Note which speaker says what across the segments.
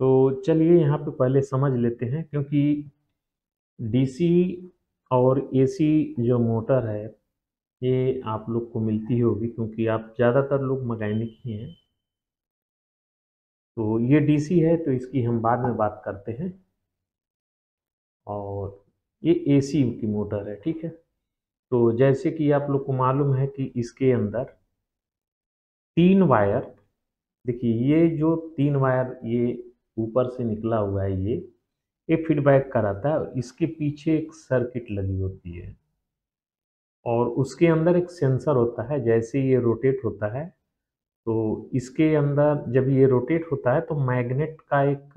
Speaker 1: तो चलिए यहाँ पे पहले समझ लेते हैं, क्योंकि डीसी और एसी जो मोटर है ये आप लोग को मिलती होगी, क्योंकि आप ज़्यादातर लोग मैकेनिक ही हैं। तो ये डीसी है तो इसकी हम बाद में बात करते हैं। और ये एसी की मोटर है, ठीक है। तो जैसे कि आप लोग को मालूम है कि इसके अंदर 3 वायर, देखिए ये जो 3 वायर ये ऊपर से निकला हुआ है, ये फीडबैक कराता है और इसके पीछे एक सर्किट लगी होती है और उसके अंदर एक सेंसर होता है। जैसे ये रोटेट होता है तो इसके अंदर जब ये रोटेट होता है तो मैग्नेट का एक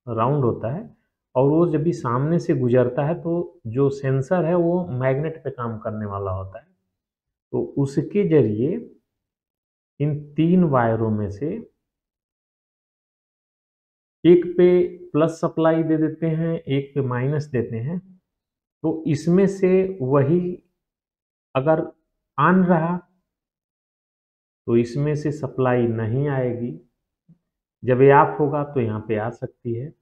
Speaker 1: राउंड होता है और वो जब भी सामने से गुजरता है तो जो सेंसर है वो मैग्नेट पे काम करने वाला होता है। तो उसके जरिए इन 3 वायरों में से एक पे प्लस सप्लाई दे देते हैं, एक पे माइनस देते हैं। तो इसमें से वही अगर ऑन रहा तो इसमें से सप्लाई नहीं आएगी, जब ये ऑफ होगा तो यहाँ पे आ सकती है।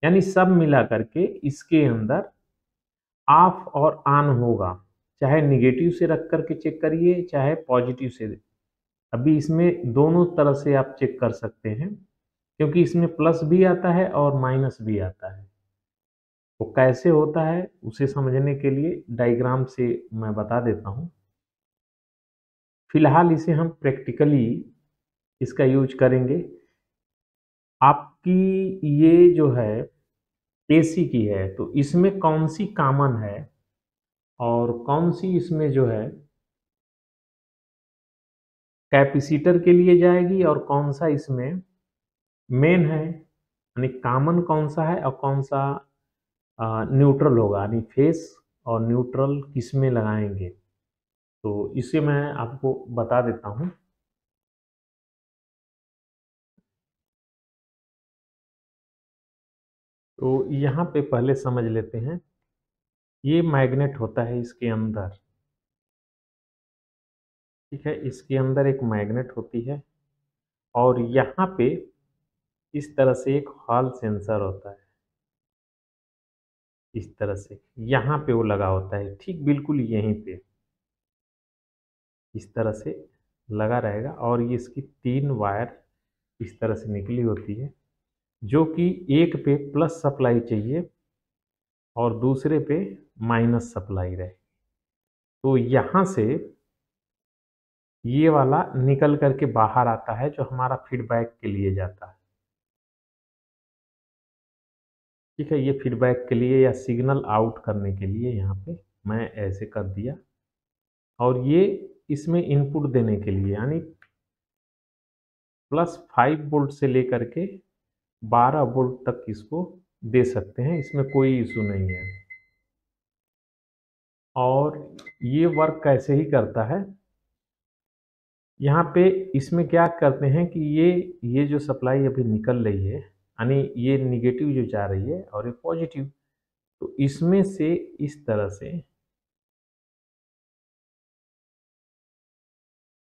Speaker 1: यानी सब मिला करके इसके अंदर ऑफ और ऑन होगा, चाहे निगेटिव से रख करके चेक करिए चाहे पॉजिटिव से। अभी इसमें दोनों तरह से आप चेक कर सकते हैं, क्योंकि इसमें प्लस भी आता है और माइनस भी आता है। वो कैसे होता है उसे समझने के लिए डायग्राम से मैं बता देता हूँ। फिलहाल इसे हम प्रैक्टिकली इसका यूज करेंगे। आपकी ये जो है एसी की है तो इसमें कौन सी कॉमन है और कौन सी इसमें जो है कैपेसिटर के लिए जाएगी और कौन सा इसमें मेन है, यानी कॉमन कौन सा है और कौन सा न्यूट्रल होगा, यानी फेस और न्यूट्रल किस में लगाएंगे। तो इसे मैं आपको बता देता हूँ। तो यहाँ पे पहले समझ लेते हैं। ये मैग्नेट होता है इसके अंदर, ठीक है। इसके अंदर एक मैग्नेट होती है और यहाँ पे इस तरह से एक हॉल सेंसर होता है। इस तरह से यहाँ पे वो लगा होता है, ठीक बिल्कुल यहीं पे इस तरह से लगा रहेगा। और ये इसकी 3 वायर इस तरह से निकली होती है, जो कि एक पे प्लस सप्लाई चाहिए और दूसरे पे माइनस सप्लाई रहे। तो यहाँ से ये वाला निकल करके बाहर आता है जो हमारा फीडबैक के लिए जाता है, ठीक है। ये फीडबैक के लिए या सिग्नल आउट करने के लिए यहाँ पे मैं ऐसे कर दिया। और ये इसमें इनपुट देने के लिए, यानी +5 वोल्ट से लेकर के 12 वोल्ट तक इसको दे सकते हैं, इसमें कोई इशू नहीं है। और ये वर्क कैसे ही करता है, यहाँ पे इसमें क्या करते हैं कि ये जो सप्लाई अभी निकल रही है, यानी ये निगेटिव जो जा रही है और ये पॉजिटिव, तो इसमें से इस तरह से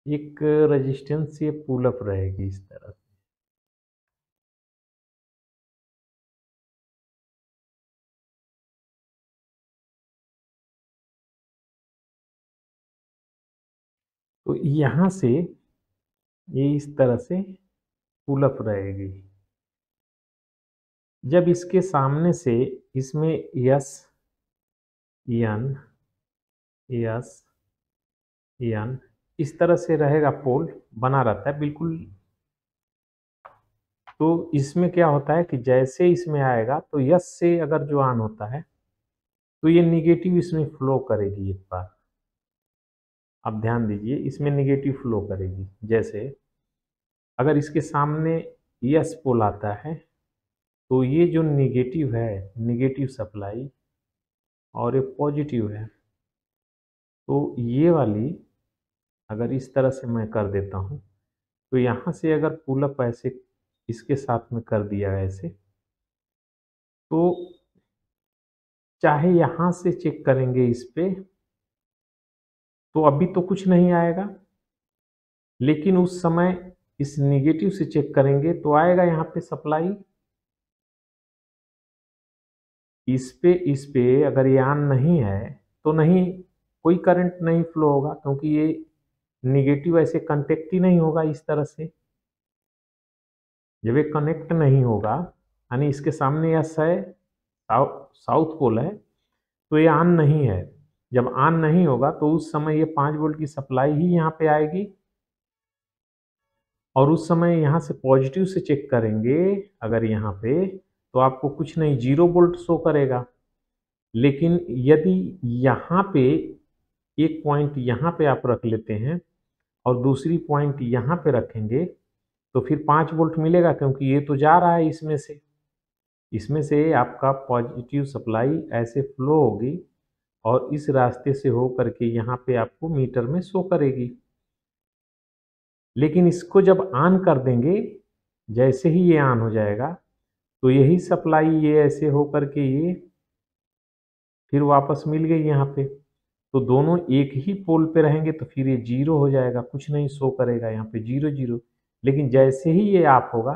Speaker 1: एक रेजिस्टेंस ये पुल अप रहेगी इस तरह से। तो यहाँ से ये इस तरह से पुल अप रहेगी। जब इसके सामने से इसमें यस एन यस एन इस तरह से रहेगा, पोल बना रहता है बिल्कुल। तो इसमें क्या होता है कि जैसे इसमें आएगा तो यस से अगर जो ऑन होता है तो ये निगेटिव इसमें फ्लो करेगी एक बार। आप ध्यान दीजिए, इसमें निगेटिव फ्लो करेगी। जैसे अगर इसके सामने यस पोल आता है तो ये जो निगेटिव है, निगेटिव सप्लाई, और ये पॉजिटिव है, तो ये वाली अगर इस तरह से मैं कर देता हूँ तो यहाँ से अगर पुल अप ऐसे इसके साथ में कर दिया ऐसे, तो चाहे यहाँ से चेक करेंगे इस पे तो अभी तो कुछ नहीं आएगा, लेकिन उस समय इस निगेटिव से चेक करेंगे तो आएगा यहाँ पे सप्लाई, इस पे अगर ये ऑन नहीं है तो नहीं, कोई करंट नहीं फ्लो होगा, क्योंकि ये निगेटिव ऐसे कनेक्ट ही नहीं होगा इस तरह से। जब ये कनेक्ट नहीं होगा यानी इसके सामने यस है, साउथ पोल है, तो ये ऑन नहीं है। जब ऑन नहीं होगा तो उस समय ये 5 वोल्ट की सप्लाई ही यहाँ पे आएगी, और उस समय यहाँ से पॉजिटिव से चेक करेंगे अगर यहाँ पे, तो आपको कुछ नहीं 0 वोल्ट शो करेगा। लेकिन यदि यहाँ पे एक पॉइंट यहाँ पे आप रख लेते हैं और दूसरी पॉइंट यहाँ पे रखेंगे तो फिर 5 वोल्ट मिलेगा, क्योंकि ये तो जा रहा है इसमें से आपका पॉजिटिव सप्लाई ऐसे फ्लो होगी और इस रास्ते से हो करके यहाँ पे आपको मीटर में शो करेगी। लेकिन इसको जब ऑन कर देंगे, जैसे ही ये ऑन हो जाएगा तो यही सप्लाई ये ऐसे हो करके ये फिर वापस मिल गई यहाँ पे, तो दोनों एक ही पोल पे रहेंगे तो फिर ये 0 हो जाएगा, कुछ नहीं शो करेगा यहाँ पे 0 0। लेकिन जैसे ही ये ऑफ होगा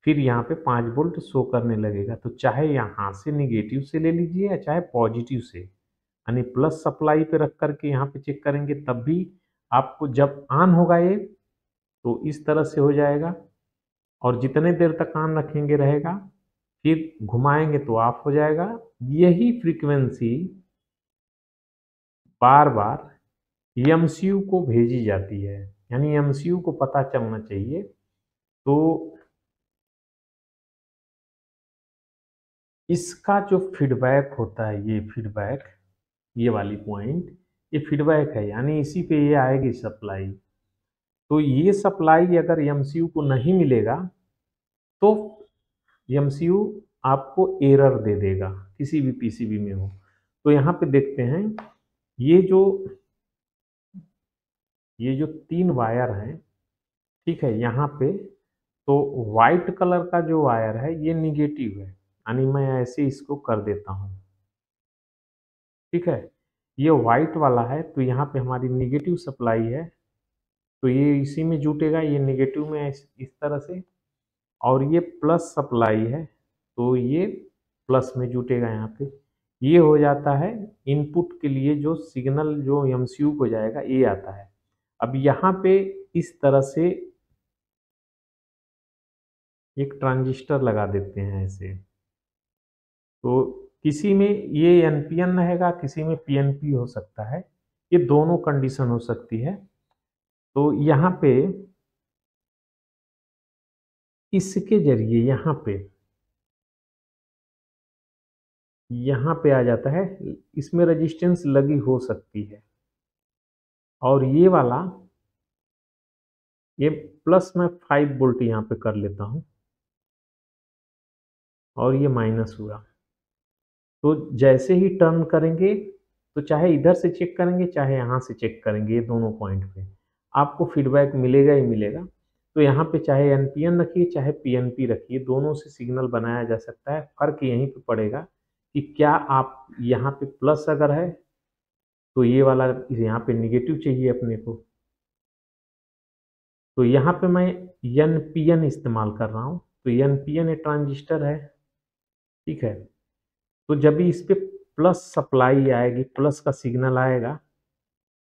Speaker 1: फिर यहाँ पे 5 वोल्ट शो करने लगेगा। तो चाहे यहाँ से निगेटिव से ले लीजिए या चाहे पॉजिटिव से, यानी प्लस सप्लाई पे रख करके यहाँ पे चेक करेंगे तब भी आपको जब ऑन होगा ये तो इस तरह से हो जाएगा, और जितने देर तक ऑन रखेंगे रहेगा, फिर घुमाएंगे तो ऑफ हो जाएगा। यही फ्रीक्वेंसी बार बार एमसीयू को भेजी जाती है, यानी एमसीयू को पता चलना चाहिए। तो इसका जो फीडबैक होता है, ये फीडबैक, ये वाली पॉइंट, ये फीडबैक है, यानी इसी पे ये आएगी सप्लाई। तो ये सप्लाई अगर एमसीयू को नहीं मिलेगा तो एमसीयू आपको एरर दे देगा, किसी भी पीसीबी में हो। तो यहाँ पे देखते हैं ये जो 3 वायर हैं, ठीक है, यहाँ पे तो वाइट कलर का जो वायर है ये निगेटिव है, यानी मैं ऐसे इसको कर देता हूँ, ठीक है। ये वाइट वाला है तो यहाँ पे हमारी निगेटिव सप्लाई है, तो ये इसी में जुटेगा, ये निगेटिव में इस तरह से, और ये प्लस सप्लाई है तो ये प्लस में जुटेगा यहाँ पे। ये हो जाता है इनपुट के लिए जो सिग्नल जो एमसीयू को जाएगा, ये आता है। अब यहाँ पे इस तरह से एक ट्रांजिस्टर लगा देते हैं ऐसे, तो किसी में ये एनपीएन रहेगा, किसी में पीएनपी हो सकता है, ये दोनों कंडीशन हो सकती है। तो यहाँ पे इसके जरिए यहाँ पे आ जाता है, इसमें रेजिस्टेंस लगी हो सकती है, और ये वाला ये प्लस में 5 वोल्ट यहाँ पे कर लेता हूँ और ये माइनस हुआ। तो जैसे ही टर्न करेंगे तो चाहे इधर से चेक करेंगे चाहे यहाँ से चेक करेंगे, ये दोनों पॉइंट पे आपको फीडबैक मिलेगा ही मिलेगा। तो यहाँ पे चाहे एनपीएन रखिए चाहे पीएनपी रखिए, दोनों से सिग्नल बनाया जा सकता है। फर्क यहीं पे पड़ेगा कि क्या आप यहाँ पे प्लस अगर है तो ये वाला यहाँ पे निगेटिव चाहिए अपने को, तो यहाँ पे मैं एनपीएन इस्तेमाल कर रहा हूँ। तो एनपीएन ट्रांजिस्टर है, ठीक है। तो जब भी इस पे प्लस सप्लाई आएगी, प्लस का सिग्नल आएगा,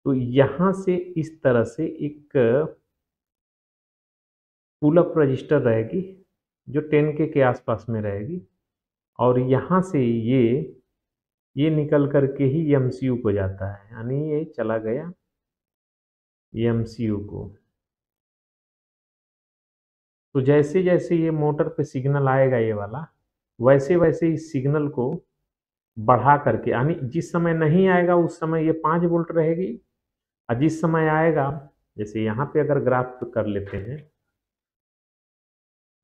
Speaker 1: तो यहाँ से इस तरह से एक पुल अप रजिस्टर रहेगी जो 10K के आसपास में रहेगी, और यहाँ से ये निकल करके ही एमसीयू को जाता है, यानी ये चला गया एमसीयू को। तो जैसे जैसे ये मोटर पे सिग्नल आएगा ये वाला, वैसे वैसे इस सिग्नल को बढ़ा करके, यानी जिस समय नहीं आएगा उस समय ये 5 वोल्ट रहेगी, और जिस समय आएगा, जैसे यहाँ पे अगर ग्राफ कर लेते हैं,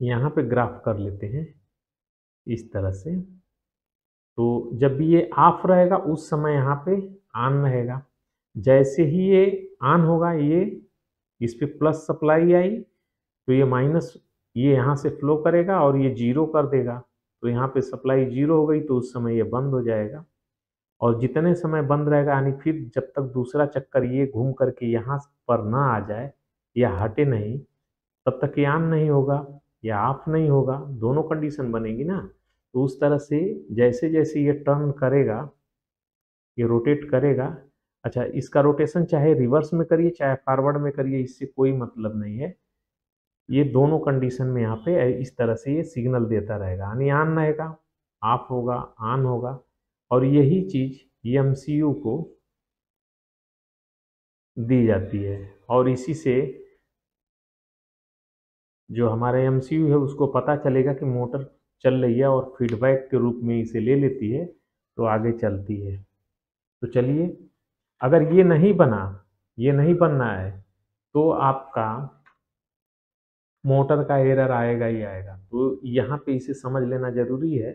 Speaker 1: यहाँ पे ग्राफ कर लेते हैं इस तरह से, तो जब भी ये ऑफ रहेगा उस समय यहाँ पे ऑन रहेगा। जैसे ही ये ऑन होगा, ये इस पे प्लस सप्लाई आई तो ये माइनस, ये यहाँ से फ्लो करेगा और ये 0 कर देगा, तो यहाँ पे सप्लाई 0 हो गई तो उस समय ये बंद हो जाएगा। और जितने समय बंद रहेगा, यानी फिर जब तक दूसरा चक्कर ये घूम करके यहाँ पर ना आ जाए या हटे नहीं, तब तक ये ऑन नहीं होगा या ऑफ नहीं होगा, दोनों कंडीशन बनेगी ना। तो उस तरह से जैसे जैसे ये टर्न करेगा, ये रोटेट करेगा। अच्छा, इसका रोटेशन चाहे रिवर्स में करिए चाहे फॉरवर्ड में करिए, इससे कोई मतलब नहीं है। ये दोनों कंडीशन में यहाँ पे इस तरह से ये सिग्नल देता रहेगा, यानी ऑन रहेगा, ऑफ होगा, ऑन होगा। और यही चीज एमसीयू को दी जाती है, और इसी से जो हमारा एमसीयू है उसको पता चलेगा कि मोटर चल रही है, और फीडबैक के रूप में इसे ले लेती है, तो आगे चलती है। तो चलिए, अगर ये नहीं बना, ये नहीं बनना है, तो आपका मोटर का एरर आएगा ही आएगा। तो यहाँ पे इसे समझ लेना जरूरी है।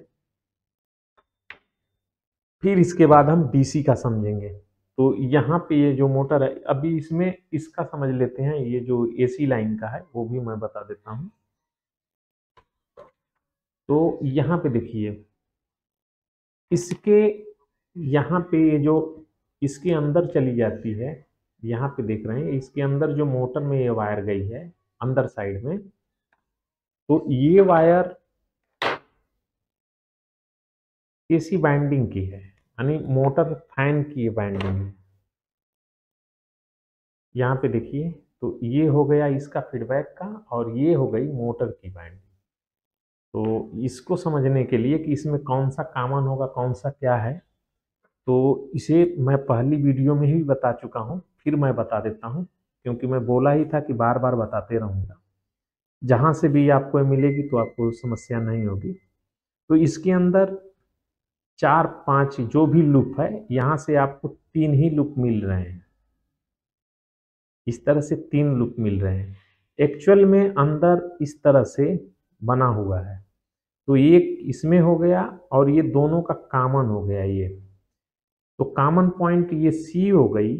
Speaker 1: फिर इसके बाद हम डीसी का समझेंगे। तो यहाँ पे ये जो मोटर है, अभी इसमें इसका समझ लेते हैं, ये जो एसी लाइन का है वो भी मैं बता देता हूँ। तो यहाँ पे देखिए, इसके यहाँ पे ये जो इसके अंदर चली जाती है, यहाँ पे देख रहे हैं इसके अंदर जो मोटर में ये वायर गई है अंदर साइड में, तो ये वायर एसी वाइंडिंग की है, यानी मोटर फैन की वाइंडिंग है। यहाँ पे देखिए, तो ये हो गया इसका फीडबैक का, और ये हो गई मोटर की वाइंडिंग। तो इसको समझने के लिए कि इसमें कौन सा कॉमन होगा कौन सा क्या है, तो इसे मैं पहली वीडियो में ही बता चुका हूँ, फिर मैं बता देता हूँ, क्योंकि मैं बोला ही था कि बार बार बताते रहूँगा। जहाँ से भी आपको मिलेगी तो आपको समस्या नहीं होगी। तो इसके अंदर 4-5 जो भी लूप है, यहाँ से आपको 3 ही लूप मिल रहे हैं। इस तरह से 3 लूप मिल रहे हैं। एक्चुअल में अंदर इस तरह से बना हुआ है। तो ये इसमें हो गया, और ये दोनों का कॉमन हो गया ये। तो कॉमन पॉइंट ये सी हो गई,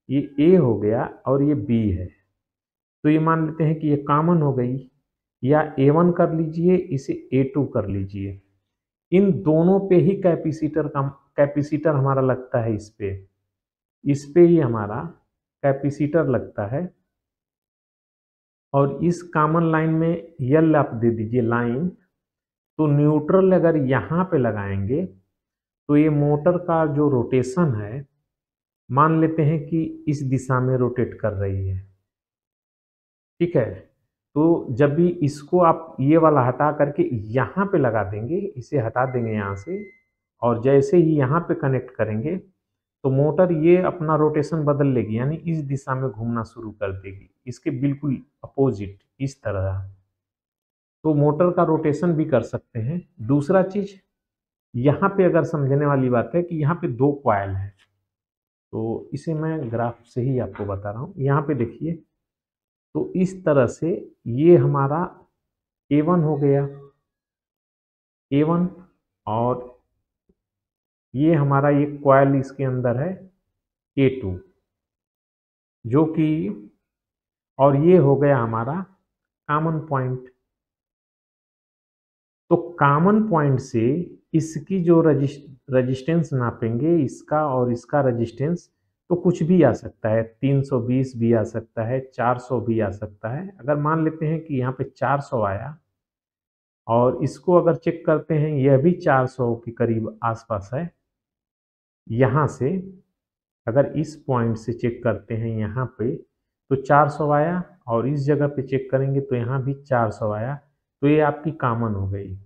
Speaker 1: ये ए हो गया, और ये बी है। तो ये मान लेते हैं कि ये कॉमन हो गई, या A1 कर लीजिए, इसे A2 कर लीजिए। इन दोनों पे ही कैपेसिटर हमारा लगता है। इस पे ही हमारा कैपेसिटर लगता है। और इस कॉमन लाइन में यल आप दे दीजिए लाइन। तो न्यूट्रल अगर यहाँ पे लगाएंगे, तो ये मोटर का जो रोटेशन है, मान लेते हैं कि इस दिशा में रोटेट कर रही है, ठीक है। तो जब भी इसको आप ये वाला हटा करके यहाँ पे लगा देंगे, इसे हटा देंगे यहाँ से, और जैसे ही यहाँ पे कनेक्ट करेंगे, तो मोटर ये अपना रोटेशन बदल लेगी, यानी इस दिशा में घूमना शुरू कर देगी, इसके बिल्कुल अपोजिट इस तरह। तो मोटर का रोटेशन भी कर सकते हैं। दूसरा चीज यहाँ पे अगर समझने वाली बात है कि यहाँ पे 2 कॉइल है। तो इसे मैं ग्राफ से ही आपको बता रहा हूँ। यहाँ पे देखिए, तो इस तरह से ये हमारा A1 हो गया, A1, और ये हमारा ये कॉइल इसके अंदर है A2, जो कि, और ये हो गया हमारा कॉमन पॉइंट। तो कॉमन पॉइंट से इसकी जो रजिस्टेंस नापेंगे, इसका और इसका रजिस्टेंस, तो कुछ भी आ सकता है, 320 भी आ सकता है, 400 भी आ सकता है। अगर मान लेते हैं कि यहाँ पे 400 आया, और इसको अगर चेक करते हैं, यह भी 400 के करीब आसपास है। यहाँ से अगर इस पॉइंट से चेक करते हैं यहाँ पे, तो 400 आया, और इस जगह पे चेक करेंगे तो यहाँ भी 400 आया। तो ये आपकी कॉमन हो गई।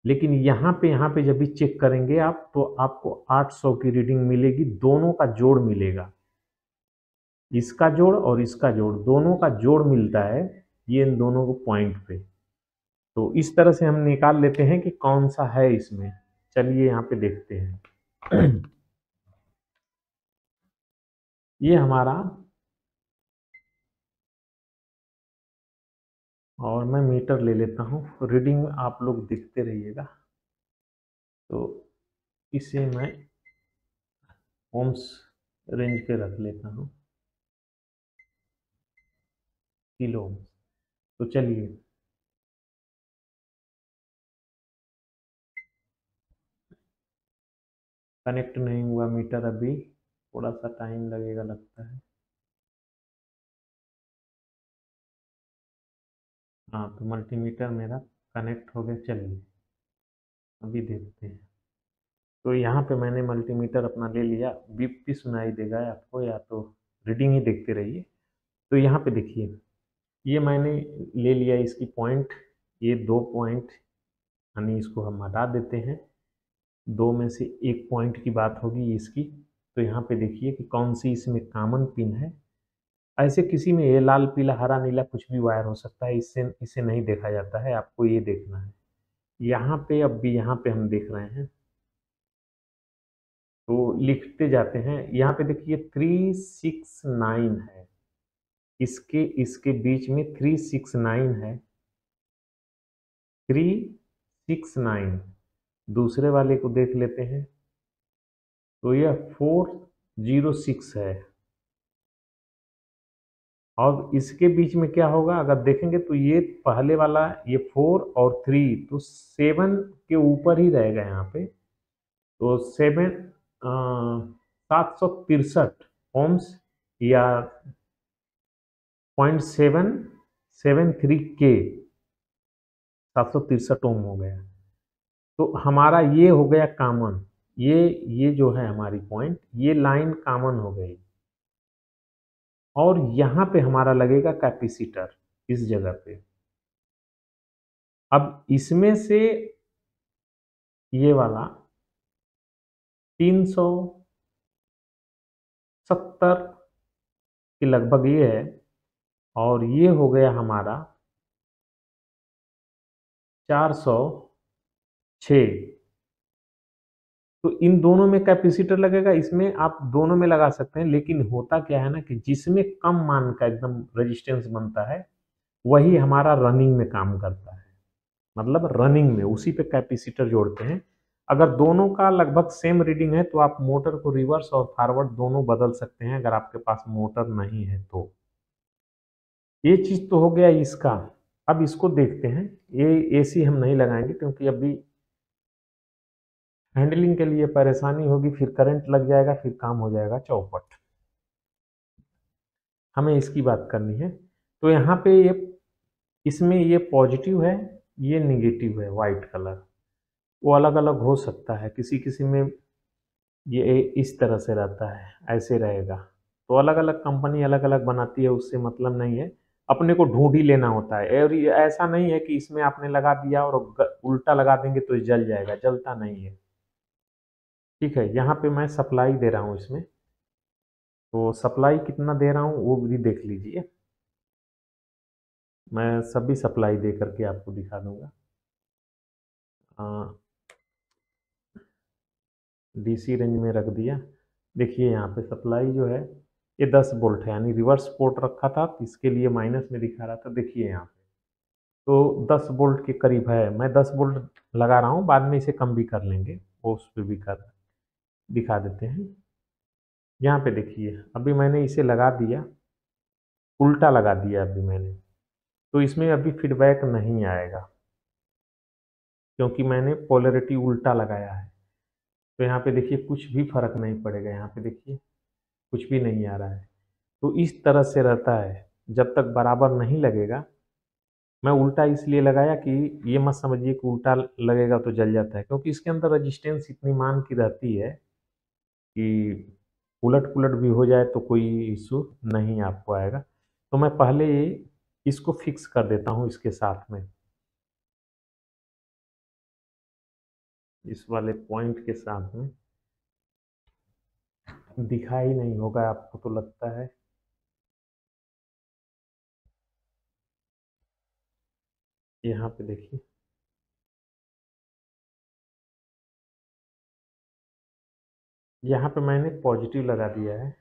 Speaker 1: लेकिन यहाँ पे जब भी चेक करेंगे आप, तो आपको 800 की रीडिंग मिलेगी, दोनों का जोड़ मिलेगा। इसका जोड़ और इसका जोड़, दोनों का जोड़ मिलता है ये इन दोनों को पॉइंट पे। तो इस तरह से हम निकाल लेते हैं कि कौन सा है इसमें। चलिए यहाँ पे देखते हैं। ये हमारा, और मैं मीटर ले लेता हूँ, रीडिंग आप लोग देखते रहिएगा। तो इसे मैं ओम्स रेंज पे रख लेता हूँ, किलो ओम्स। तो चलिए, कनेक्ट नहीं हुआ मीटर अभी, थोड़ा सा टाइम लगेगा लगता है। हाँ, तो मल्टीमीटर मेरा कनेक्ट हो गया। चलिए अभी देखते हैं। तो यहाँ पे मैंने मल्टीमीटर अपना ले लिया, बीप भी सुनाई देगा आपको, या तो रीडिंग ही देखते रहिए। तो यहाँ पे देखिए, ये मैंने ले लिया इसकी पॉइंट, ये 2 पॉइंट, यानी इसको हम हटा देते हैं। 2 में से 1 पॉइंट की बात होगी इसकी। तो यहाँ पे देखिए कि कौन सी इसमें कॉमन पिन है। ऐसे किसी में ये लाल पीला हरा नीला कुछ भी वायर हो सकता है, इससे इसे नहीं देखा जाता है, आपको ये देखना है। यहाँ पे अब भी यहाँ पे हम देख रहे हैं, तो लिखते जाते हैं। यहाँ पे देखिए 369 है, इसके इसके बीच में 369 है, 369। दूसरे वाले को देख लेते हैं, तो यह 406 है। और इसके बीच में क्या होगा, अगर देखेंगे तो ये पहले वाला, ये 4 और 3, तो 7 के ऊपर ही रहेगा यहाँ पे। तो 763 ओम्स या 0.773 के, 763 ओम हो गया। तो हमारा ये हो गया कॉमन, ये जो है हमारी पॉइंट, ये लाइन कॉमन हो गई। और यहाँ पे हमारा लगेगा कैपेसिटर इस जगह पे। अब इसमें से ये वाला 370 के लगभग ये है, और ये हो गया हमारा 406। तो इन दोनों में कैपेसिटर लगेगा, इसमें आप दोनों में लगा सकते हैं। लेकिन होता क्या है ना, कि जिसमें कम मान का एकदम रेजिस्टेंस बनता है, वही हमारा रनिंग में काम करता है। मतलब रनिंग में उसी पे कैपेसिटर जोड़ते हैं। अगर दोनों का लगभग सेम रीडिंग है, तो आप मोटर को रिवर्स और फॉरवर्ड दोनों बदल सकते हैं, अगर आपके पास मोटर नहीं है तो। ये चीज तो हो गया इसका। अब इसको देखते हैं। ये एसी हम नहीं लगाएंगे, क्योंकि अभी हैंडलिंग के लिए परेशानी होगी, फिर करंट लग जाएगा, फिर काम हो जाएगा चौपट। हमें इसकी बात करनी है। तो यहाँ पे ये, इसमें ये पॉजिटिव है, ये निगेटिव है, वाइट कलर। वो अलग अलग हो सकता है, किसी किसी में ये इस तरह से रहता है, ऐसे रहेगा। तो अलग अलग कंपनी अलग अलग बनाती है, उससे मतलब नहीं है, अपने को ढूंढ ही लेना होता है। और ये ऐसा नहीं है कि इसमें आपने लगा दिया और उल्टा लगा देंगे तो जल जाएगा, जलता नहीं है। ठीक है, यहाँ पे मैं सप्लाई दे रहा हूँ इसमें, तो सप्लाई कितना दे रहा हूँ वो भी देख लीजिए। मैं सभी सप्लाई दे करके आपको दिखा दूंगा। डीसी रेंज में रख दिया। देखिए यहाँ पे सप्लाई जो है, ये 10 वोल्ट है, यानी रिवर्स पोर्ट रखा था, तो इसके लिए माइनस में दिखा रहा था। देखिए यहाँ पे तो 10 वोल्ट के करीब है। मैं 10 वोल्ट लगा रहा हूँ, बाद में इसे कम भी कर लेंगे, वो उस पर भी कर दिखा देते हैं। यहाँ पे देखिए, अभी मैंने इसे लगा दिया, उल्टा लगा दिया अभी मैंने, तो इसमें अभी फीडबैक नहीं आएगा, क्योंकि मैंने पोलैरिटी उल्टा लगाया है। तो यहाँ पे देखिए कुछ भी फर्क नहीं पड़ेगा, यहाँ पे देखिए कुछ भी नहीं आ रहा है। तो इस तरह से रहता है, जब तक बराबर नहीं लगेगा। मैं उल्टा इसलिए लगाया कि ये मत समझिए कि उल्टा लगेगा तो जल जाता है, क्योंकि इसके अंदर रजिस्टेंस इतनी मान की रहती है कि उलट पुलट भी हो जाए तो कोई इशू नहीं आपको आएगा। तो मैं पहले इसको फिक्स कर देता हूँ इसके साथ में, इस वाले पॉइंट के साथ में। दिखाई नहीं होगा आपको तो लगता है। यहाँ पे देखिए, यहाँ पे मैंने पॉजिटिव लगा दिया है।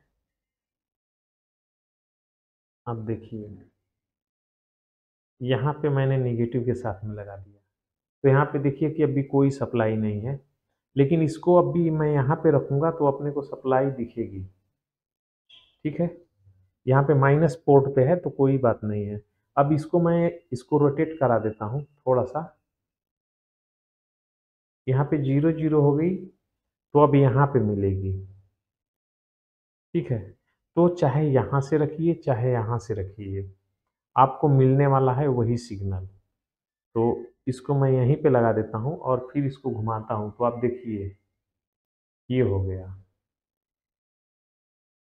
Speaker 1: अब देखिए, यहाँ पे मैंने निगेटिव के साथ में लगा दिया। तो यहाँ पे देखिए कि अभी कोई सप्लाई नहीं है, लेकिन इसको अभी मैं यहाँ पे रखूँगा तो अपने को सप्लाई दिखेगी। ठीक है, यहाँ पे माइनस पोर्ट पे है तो कोई बात नहीं है। अब इसको मैं इसको रोटेट करा देता हूँ थोड़ा सा। यहाँ पे 0 0 हो गई, तो अब यहाँ पे मिलेगी। ठीक है, तो चाहे यहाँ से रखिए चाहे यहाँ से रखिए, आपको मिलने वाला है वही सिग्नल। तो इसको मैं यहीं पे लगा देता हूँ और फिर इसको घुमाता हूँ, तो आप देखिए ये हो गया,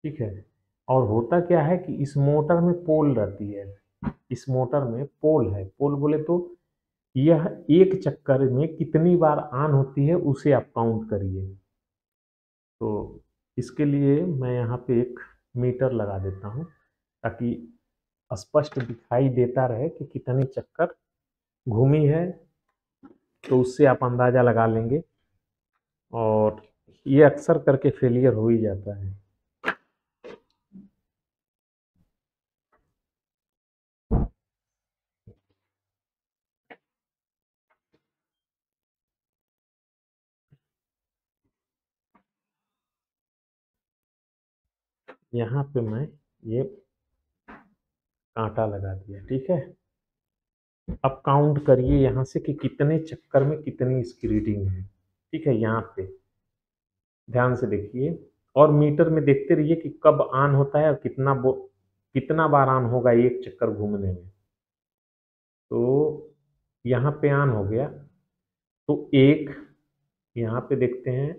Speaker 1: ठीक है। और होता क्या है कि इस मोटर में पोल रहती है, इस मोटर में पोल है, पोल बोले तो यह एक चक्कर में कितनी बार ऑन होती है उसे आप काउंट करिए। तो इसके लिए मैं यहाँ पे एक मीटर लगा देता हूँ ताकि स्पष्ट दिखाई देता रहे कि कितनी चक्कर घूमी है, तो उससे आप अंदाज़ा लगा लेंगे। और ये अक्सर करके फेलियर हो ही जाता है। यहाँ पे मैं ये कांटा लगा दिया, ठीक है। अब काउंट करिए यहाँ से कि कितने चक्कर में कितनी इसकी रीडिंग है, ठीक है। यहाँ पे ध्यान से देखिए और मीटर में देखते रहिए कि कब ऑन होता है और कितना बार ऑन होगा एक चक्कर घूमने में। तो यहाँ पे ऑन हो गया, तो एक यहाँ पे देखते हैं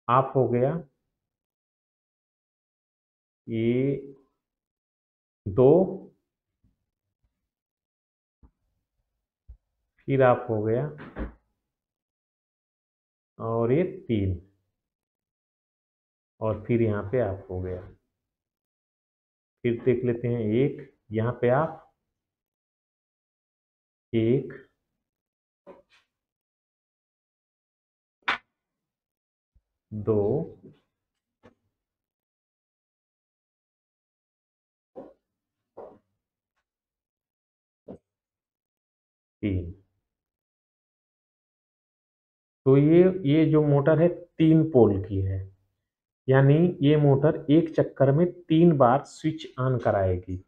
Speaker 1: ऑफ हो गया, ये दो, फिर ऑफ हो गया और ये तीन, और फिर यहाँ पे ऑफ हो गया। फिर देख लेते हैं, एक यहाँ पे ऑफ, एक, दो, तीन। तो ये जो मोटर है तीन पोल की है, यानी ये मोटर एक चक्कर में तीन बार स्विच ऑन कराएगी।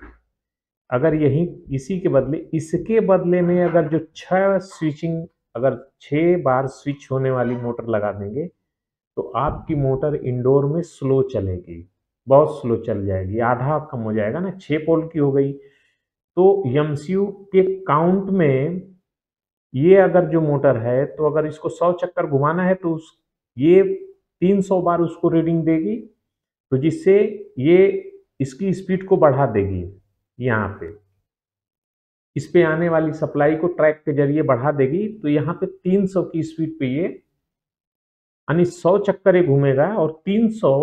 Speaker 1: अगर यही इसी के बदले इसके बदले में अगर जो अगर 6 बार स्विच होने वाली मोटर लगा देंगे तो आपकी मोटर इंडोर में स्लो चलेगी, बहुत स्लो चल जाएगी, आधा कम हो जाएगा ना, 6 पोल की हो गई। तो एमसीयू के काउंट में ये अगर जो मोटर है, तो अगर इसको 100 चक्कर घुमाना है तो ये 300 बार उसको रीडिंग देगी, तो जिससे ये इसकी स्पीड को बढ़ा देगी। यहाँ पे इस पे आने वाली सप्लाई को ट्रैक के जरिए बढ़ा देगी, तो यहाँ पे 300 की स्पीड पे ये यानी 100 चक्कर ये घूमेगा और 300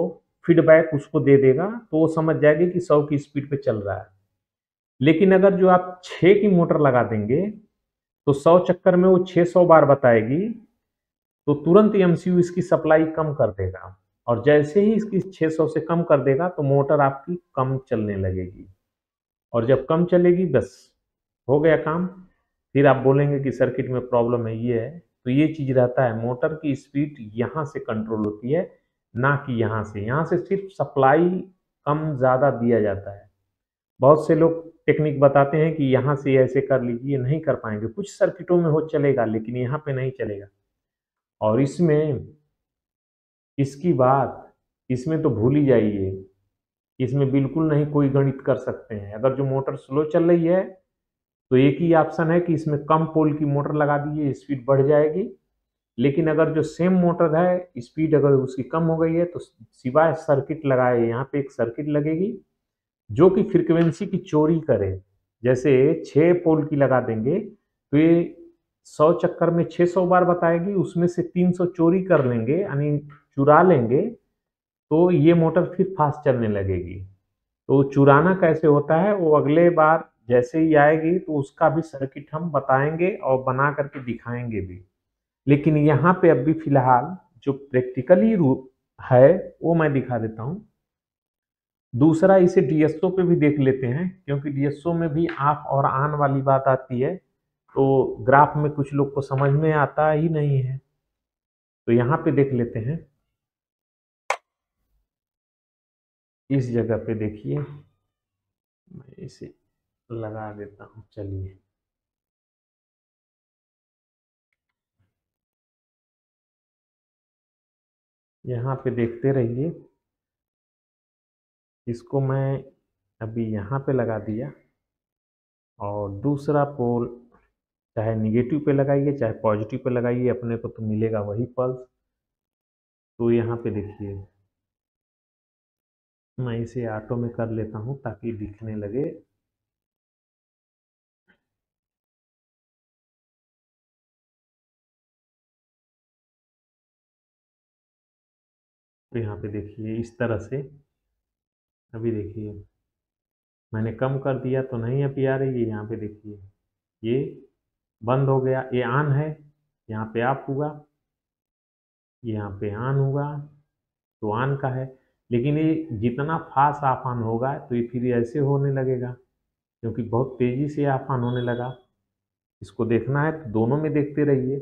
Speaker 1: फीडबैक उसको दे देगा, तो वो समझ जाएगी कि 100 की स्पीड पे चल रहा है। लेकिन अगर जो आप 6 की मोटर लगा देंगे तो 100 चक्कर में वो 600 बार बताएगी, तो तुरंत एमसीयू इसकी सप्लाई कम कर देगा, और जैसे ही इसकी 600 से कम कर देगा तो मोटर आपकी कम चलने लगेगी, और जब कम चलेगी बस हो गया काम। फिर आप बोलेंगे कि सर्किट में प्रॉब्लम है, ये है। तो ये चीज़ रहता है, मोटर की स्पीड यहाँ से कंट्रोल होती है, ना कि यहाँ से सिर्फ सप्लाई कम ज़्यादा दिया जाता है। बहुत से लोग टेक्निक बताते हैं कि यहाँ से ऐसे कर लीजिए, नहीं कर पाएंगे, कुछ सर्किटों में हो चलेगा लेकिन यहाँ पे नहीं चलेगा। और इसमें इसकी बात इसमें तो भूल ही जाइए, इसमें बिल्कुल नहीं कोई गणित कर सकते हैं। अगर जो मोटर स्लो चल रही है तो एक ही ऑप्शन है कि इसमें कम पोल की मोटर लगा दीजिए, स्पीड बढ़ जाएगी। लेकिन अगर जो सेम मोटर है, स्पीड अगर उसकी कम हो गई है, तो सिवाय सर्किट लगाए यहाँ पे एक सर्किट लगेगी जो कि फ्रीक्वेंसी की चोरी करे। जैसे 6 पोल की लगा देंगे तो ये 100 चक्कर में 600 बार बताएगी, उसमें से 300 चोरी कर लेंगे यानी चुरा लेंगे, तो ये मोटर फिर फास्ट चलने लगेगी। तो चुराना कैसे होता है वो अगले बार जैसे ही आएगी तो उसका भी सर्किट हम बताएंगे और बना करके दिखाएंगे भी। लेकिन यहाँ पे अभी फिलहाल जो प्रैक्टिकली रूप है वो मैं दिखा देता हूँ। दूसरा, इसे डीएसओ पे भी देख लेते हैं, क्योंकि डीएसओ में भी ऑफ और ऑन वाली बात आती है, तो ग्राफ में कुछ लोग को समझ में आता ही नहीं है। तो यहाँ पे देख लेते हैं, इस जगह पे देखिए, मैं इसे लगा देता हूँ, चलिए। यहाँ पे देखते रहिए, इसको मैं अभी यहाँ पे लगा दिया, और दूसरा पोल चाहे निगेटिव पे लगाइए चाहे पॉजिटिव पे लगाइए, अपने को तो मिलेगा वही पल्स। तो यहाँ पे देखिए, मैं इसे ऑटो में कर लेता हूँ ताकि दिखने लगे। तो यहाँ पे देखिए इस तरह से, अभी देखिए मैंने कम कर दिया तो नहीं अभी आ रही है। यहाँ पे देखिए ये बंद हो गया, ये ऑन है, यहाँ पे ऑफ हुआ, यहाँ पे ऑन हुआ, तो ऑन का है। लेकिन ये जितना फास्ट ऑफ ऑन होगा तो ये फिर ऐसे होने लगेगा, क्योंकि बहुत तेज़ी से ऑफ ऑन होने लगा। इसको देखना है तो दोनों में देखते रहिए।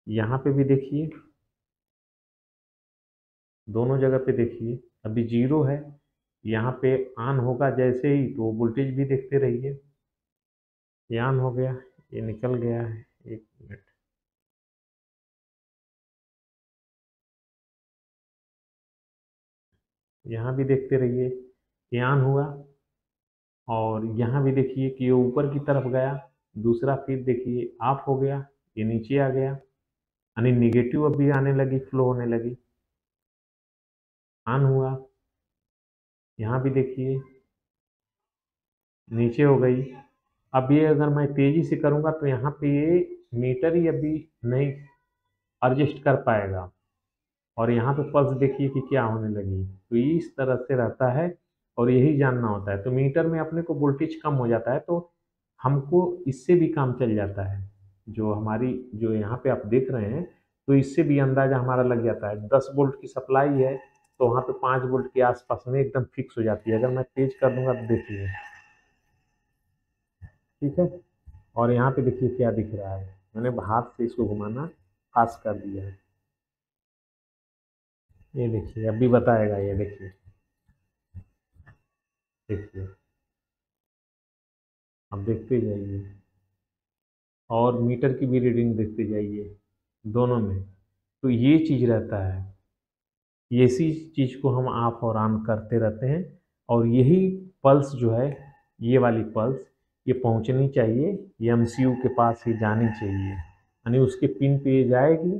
Speaker 1: यहाँ पे भी देखिए, दोनों जगह पे देखिए, अभी जीरो है, यहाँ पे ऑन होगा जैसे ही तो वोल्टेज भी देखते रहिए। ये ऑन हो गया, ये निकल गया है, एक मिनट। यहाँ भी देखते रहिए, ये ऑन हुआ, और यहाँ भी देखिए कि ये ऊपर की तरफ गया। दूसरा फिर देखिए ऑफ हो गया, ये नीचे आ गया, यानी निगेटिव अभी आने लगी, फ्लो होने लगी। ऑन हुआ, यहाँ भी देखिए नीचे हो गई। अब ये अगर मैं तेज़ी से करूँगा तो यहाँ पे ये मीटर ही अभी नहीं एडजस्ट कर पाएगा, और यहाँ पे पल्स देखिए कि क्या होने लगी। तो इस तरह से रहता है, और यही जानना होता है। तो मीटर में अपने को वोल्टेज कम हो जाता है तो हमको इससे भी काम चल जाता है। जो हमारी जो यहाँ पे आप देख रहे हैं, तो इससे भी अंदाजा हमारा लग जाता है। 10 वोल्ट की सप्लाई है तो वहाँ पे 5 वोल्ट के आसपास में एकदम फिक्स हो जाती है। अगर मैं तेज कर दूंगा तो देखिए, ठीक है। और यहाँ पे देखिए क्या दिख रहा है, मैंने हाथ से इसको घुमाना पास कर दिया है। ये देखिए अभी बताएगा, ये देखिए, देखिए अब देखते जाइए, और मीटर की भी रीडिंग देखते जाइए दोनों में। तो ये चीज़ रहता है, इसी चीज़ को हम ऑफ और ऑन करते रहते हैं। और यही पल्स जो है, ये वाली पल्स, ये पहुंचनी चाहिए, ये एमसीयू के पास ही जानी चाहिए, यानी उसके पिन पे ये जाएगी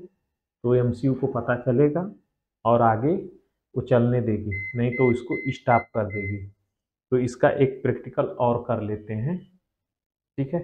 Speaker 1: तो एमसीयू को पता चलेगा और आगे वो चलने देगी, नहीं तो इसको स्टॉप कर देगी। तो इसका एक प्रैक्टिकल और कर लेते हैं, ठीक है।